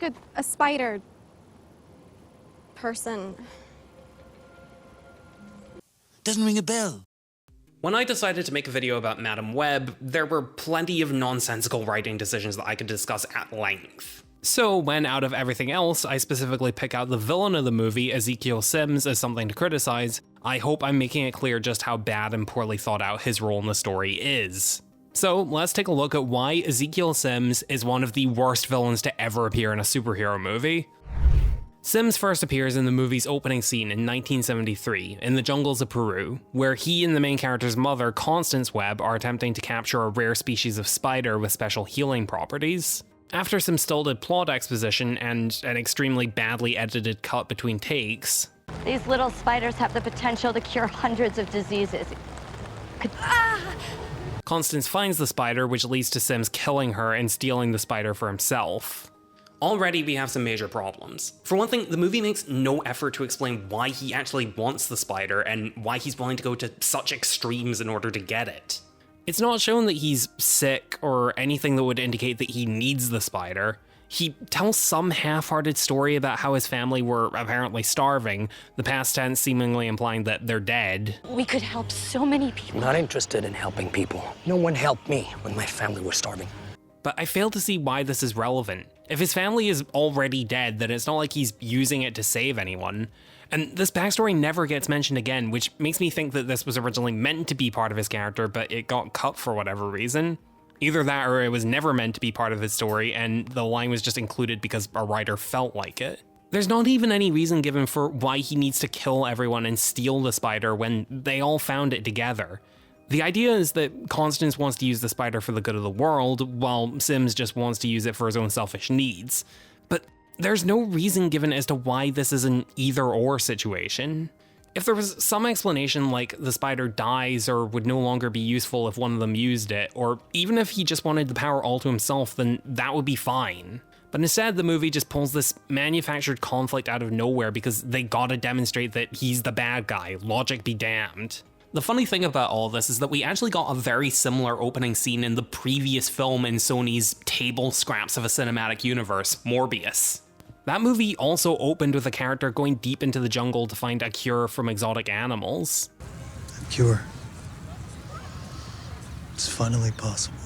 like a spider person. Doesn't ring a bell. When I decided to make a video about Madam Web, there were plenty of nonsensical writing decisions that I could discuss at length. So when out of everything else, I specifically pick out the villain of the movie, Ezekiel Sims, as something to criticize, I hope I'm making it clear just how bad and poorly thought out his role in the story is. So let's take a look at why Ezekiel Sims is one of the worst villains to ever appear in a superhero movie. Sims first appears in the movie's opening scene in 1973 in the jungles of Peru, where he and the main character's mother, Constance Webb, are attempting to capture a rare species of spider with special healing properties. After some stilted plot exposition and an extremely badly edited cut between takes, these little spiders have the potential to cure hundreds of diseases. Constance finds the spider, which leads to Sims killing her and stealing the spider for himself. Already we have some major problems. For one thing, the movie makes no effort to explain why he actually wants the spider and why he's willing to go to such extremes in order to get it. It's not shown that he's sick or anything that would indicate that he needs the spider. He tells some half-hearted story about how his family were apparently starving, the past tense seemingly implying that they're dead. We could help so many people. I'm not interested in helping people. No one helped me when my family was starving. But I fail to see why this is relevant. If his family is already dead, then it's not like he's using it to save anyone. And this backstory never gets mentioned again, which makes me think that this was originally meant to be part of his character, but it got cut for whatever reason. Either that or it was never meant to be part of his story, and the line was just included because a writer felt like it. There's not even any reason given for why he needs to kill everyone and steal the spider when they all found it together. The idea is that Constance wants to use the spider for the good of the world, while Sims just wants to use it for his own selfish needs. But there's no reason given as to why this is an either-or situation. If there was some explanation like the spider dies or would no longer be useful if one of them used it, or even if he just wanted the power all to himself, then that would be fine. But instead, the movie just pulls this manufactured conflict out of nowhere because they gotta demonstrate that he's the bad guy, logic be damned. The funny thing about all this is that we actually got a very similar opening scene in the previous film in Sony's table scraps of a cinematic universe, Morbius. That movie also opened with a character going deep into the jungle to find a cure from exotic animals. A cure. It's finally possible.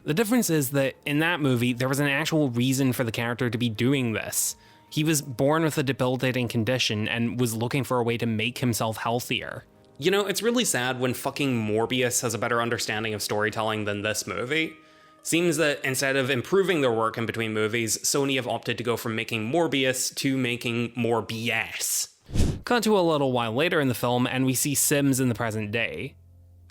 The difference is that in that movie, there was an actual reason for the character to be doing this. He was born with a debilitating condition and was looking for a way to make himself healthier. You know, it's really sad when fucking Morbius has a better understanding of storytelling than this movie. Seems that instead of improving their work in between movies, Sony have opted to go from making Morbius to making more BS. Cut to a little while later in the film, and we see Sims in the present day.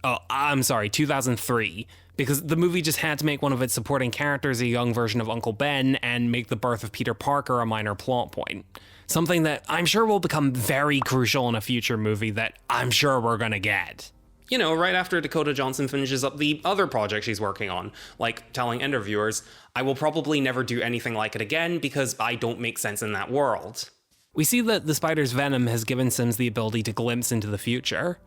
Oh, I'm sorry, 2003, because the movie just had to make one of its supporting characters a young version of Uncle Ben and make the birth of Peter Parker a minor plot point. Something that I'm sure will become very crucial in a future movie that I'm sure we're gonna get. You know, right after Dakota Johnson finishes up the other project she's working on, like telling interviewers, I will probably never do anything like it again because I don't make sense in that world. We see that the spider's venom has given Sims the ability to glimpse into the future.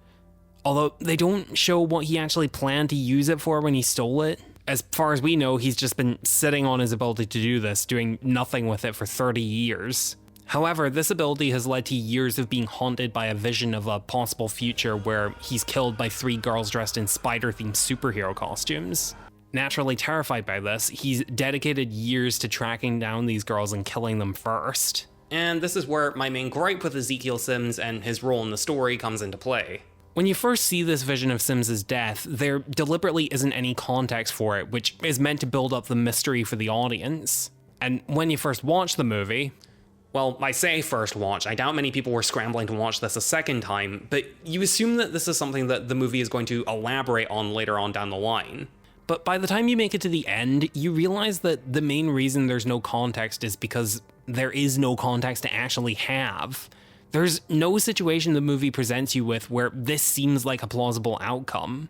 Although they don't show what he actually planned to use it for when he stole it. As far as we know, he's just been sitting on his ability to do this, doing nothing with it for 30 years. However, this ability has led to years of being haunted by a vision of a possible future where he's killed by 3 girls dressed in spider-themed superhero costumes. Naturally terrified by this, he's dedicated years to tracking down these girls and killing them first. And this is where my main gripe with Ezekiel Sims and his role in the story comes into play. When you first see this vision of Sims' death, there deliberately isn't any context for it, which is meant to build up the mystery for the audience. And when you first watch the movie, well, I say first watch, I doubt many people were scrambling to watch this a second time, but you assume that this is something that the movie is going to elaborate on later on down the line. But by the time you make it to the end, you realize that the main reason there's no context is because there is no context to actually have. There's no situation the movie presents you with where this seems like a plausible outcome.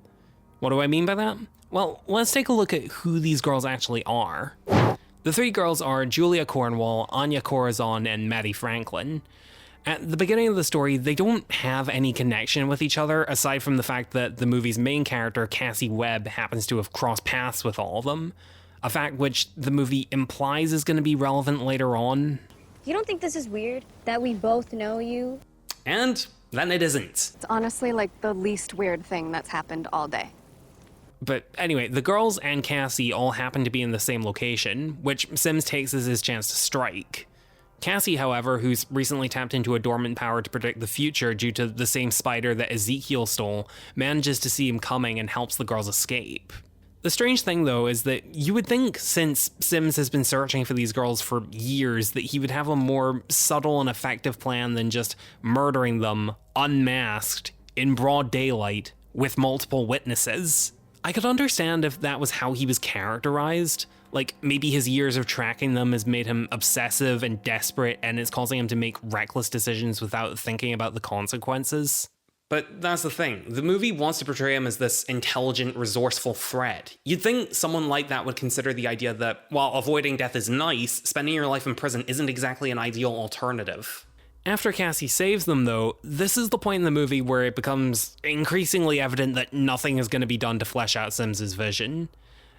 What do I mean by that? Well, let's take a look at who these girls actually are. The 3 girls are Julia Cornwall, Anya Corazon, and Maddie Franklin. At the beginning of the story, they don't have any connection with each other, aside from the fact that the movie's main character, Cassie Webb, happens to have crossed paths with all of them. a fact which the movie implies is going to be relevant later on. You don't think this is weird? That we both know you? And then it isn't. It's honestly like the least weird thing that's happened all day. But anyway, the girls and Cassie all happen to be in the same location, which Sims takes as his chance to strike. Cassie, however, who's recently tapped into a dormant power to predict the future due to the same spider that Ezekiel stole, manages to see him coming and helps the girls escape. The strange thing, though, is that you would think, since Sims has been searching for these girls for years, that he would have a more subtle and effective plan than just murdering them, unmasked, in broad daylight, with multiple witnesses. I could understand if that was how he was characterized. Like, maybe his years of tracking them has made him obsessive and desperate, and it's causing him to make reckless decisions without thinking about the consequences. But that's the thing. The movie wants to portray him as this intelligent, resourceful threat. You'd think someone like that would consider the idea that, while avoiding death is nice, spending your life in prison isn't exactly an ideal alternative. After Cassie saves them, though, this is the point in the movie where it becomes increasingly evident that nothing is going to be done to flesh out Sims's vision.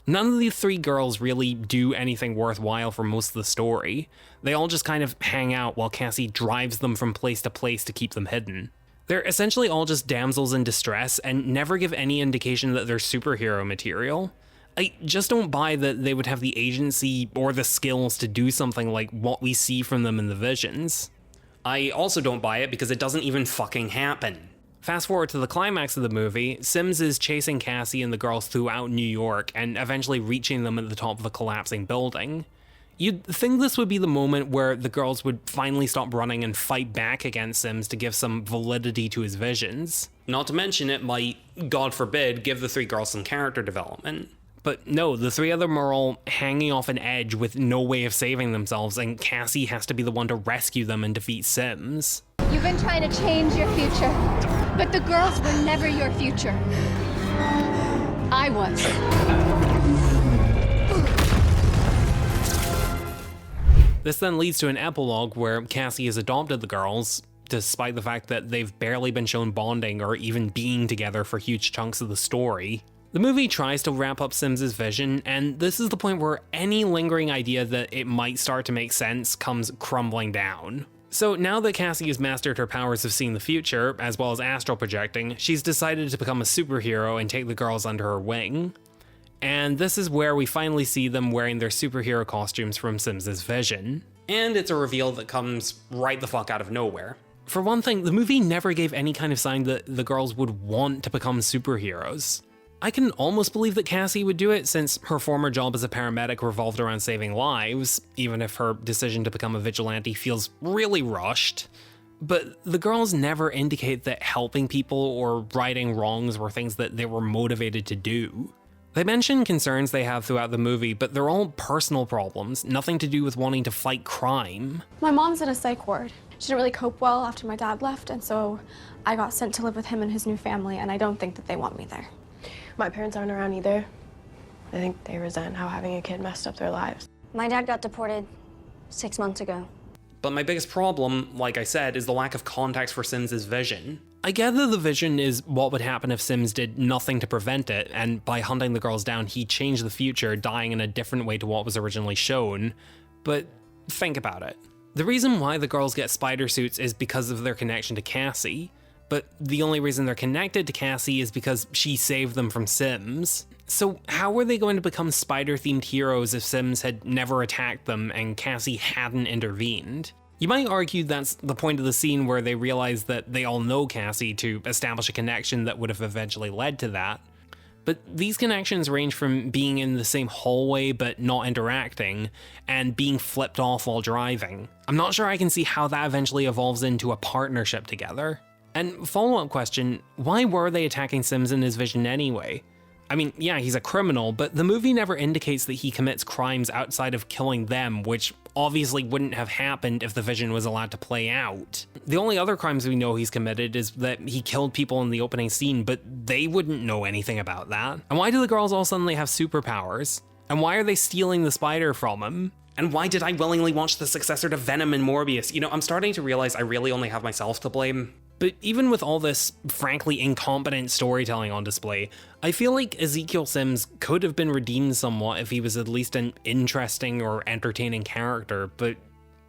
None of the three girls really do anything worthwhile for most of the story. They all just kind of hang out while Cassie drives them from place to place to keep them hidden. They're essentially all just damsels in distress and never give any indication that they're superhero material. I just don't buy that they would have the agency or the skills to do something like what we see from them in the visions. I also don't buy it because it doesn't even fucking happen. Fast forward to the climax of the movie, Sims is chasing Cassie and the girls throughout New York and eventually reaching them at the top of a collapsing building. You'd think this would be the moment where the girls would finally stop running and fight back against Sims to give some validity to his visions. Not to mention it might, God forbid, give the three girls some character development. But no, the three of them are all hanging off an edge with no way of saving themselves, and Cassie has to be the one to rescue them and defeat Sims. You've been trying to change your future, but the girls were never your future. I was. This then leads to an epilogue where Cassie has adopted the girls, despite the fact that they've barely been shown bonding or even being together for huge chunks of the story. The movie tries to wrap up Sims's vision, and this is the point where any lingering idea that it might start to make sense comes crumbling down. So now that Cassie has mastered her powers of seeing the future, as well as astral projecting, she's decided to become a superhero and take the girls under her wing. And this is where we finally see them wearing their superhero costumes from Sims's vision. And it's a reveal that comes right the fuck out of nowhere. For one thing, the movie never gave any kind of sign that the girls would want to become superheroes. I can almost believe that Cassie would do it since her former job as a paramedic revolved around saving lives, even if her decision to become a vigilante feels really rushed. But the girls never indicate that helping people or righting wrongs were things that they were motivated to do. They mention concerns they have throughout the movie, but they're all personal problems, nothing to do with wanting to fight crime. My mom's in a psych ward. She didn't really cope well after my dad left, and so I got sent to live with him and his new family, and I don't think that they want me there. My parents aren't around either. I think they resent how having a kid messed up their lives. My dad got deported 6 months ago. But my biggest problem, like I said, is the lack of context for Sims's vision. I gather the vision is what would happen if Sims did nothing to prevent it, and by hunting the girls down, he changed the future, dying in a different way to what was originally shown. But think about it. The reason why the girls get spider suits is because of their connection to Cassie, but the only reason they're connected to Cassie is because she saved them from Sims. So how were they going to become spider-themed heroes if Sims had never attacked them and Cassie hadn't intervened? You might argue that's the point of the scene where they realize that they all know Cassie to establish a connection that would have eventually led to that. But these connections range from being in the same hallway but not interacting, and being flipped off while driving. I'm not sure I can see how that eventually evolves into a partnership together. And follow-up question, why were they attacking Sims in his vision anyway? I mean, yeah, he's a criminal, but the movie never indicates that he commits crimes outside of killing them, which obviously wouldn't have happened if the vision was allowed to play out. The only other crimes we know he's committed is that he killed people in the opening scene, but they wouldn't know anything about that. And why do the girls all suddenly have superpowers? And why are they stealing the spider from him? And why did I willingly watch the successor to Venom and Morbius? You know, I'm starting to realize I really only have myself to blame. But even with all this frankly incompetent storytelling on display, I feel like Ezekiel Sims could have been redeemed somewhat if he was at least an interesting or entertaining character, but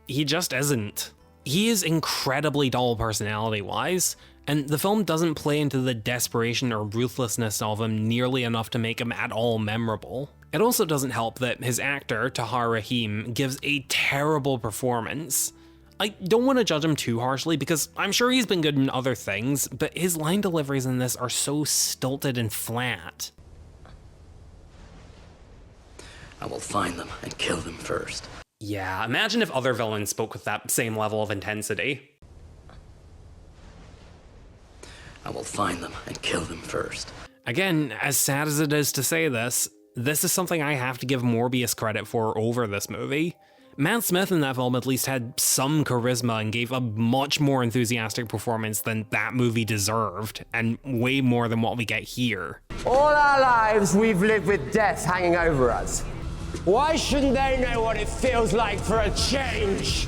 he just isn't. He is incredibly dull personality-wise, and the film doesn't play into the desperation or ruthlessness of him nearly enough to make him at all memorable. It also doesn't help that his actor, Tahar Rahim, gives a terrible performance. I don't want to judge him too harshly because I'm sure he's been good in other things, but his line deliveries in this are so stilted and flat. I will find them and kill them first. Yeah, imagine if other villains spoke with that same level of intensity. I will find them and kill them first. Again, as sad as it is to say this is something I have to give Morbius credit for over this movie. Matt Smith in that film at least had some charisma and gave a much more enthusiastic performance than that movie deserved, and way more than what we get here. All our lives we've lived with death hanging over us. Why shouldn't they know what it feels like for a change?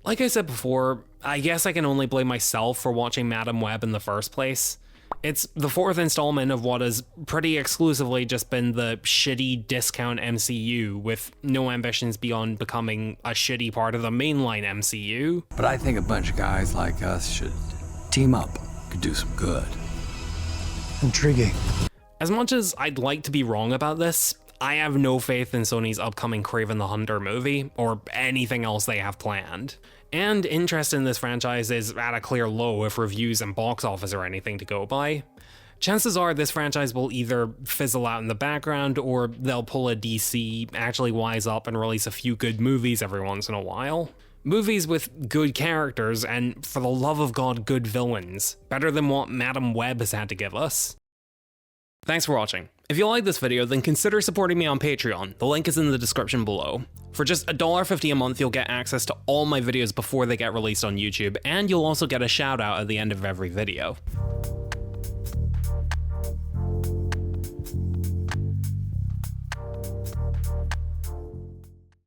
Like I said before, I guess I can only blame myself for watching Madam Web in the first place. It's the fourth installment of what has pretty exclusively just been the shitty discount MCU with no ambitions beyond becoming a shitty part of the mainline MCU. But I think a bunch of guys like us should team up, could do some good. Intriguing. As much as I'd like to be wrong about this, I have no faith in Sony's upcoming Kraven the Hunter movie, or anything else they have planned. And interest in this franchise is at a clear low if reviews and box office are anything to go by. Chances are this franchise will either fizzle out in the background, or they'll pull a DC, actually wise up and release a few good movies every once in a while. Movies with good characters and, for the love of God, good villains. Better than what Madam Web has had to give us. Thanks for watching. If you like this video, then consider supporting me on Patreon. The link is in the description below. For just $1.50 a month, you'll get access to all my videos before they get released on YouTube, and you'll also get a shout out at the end of every video.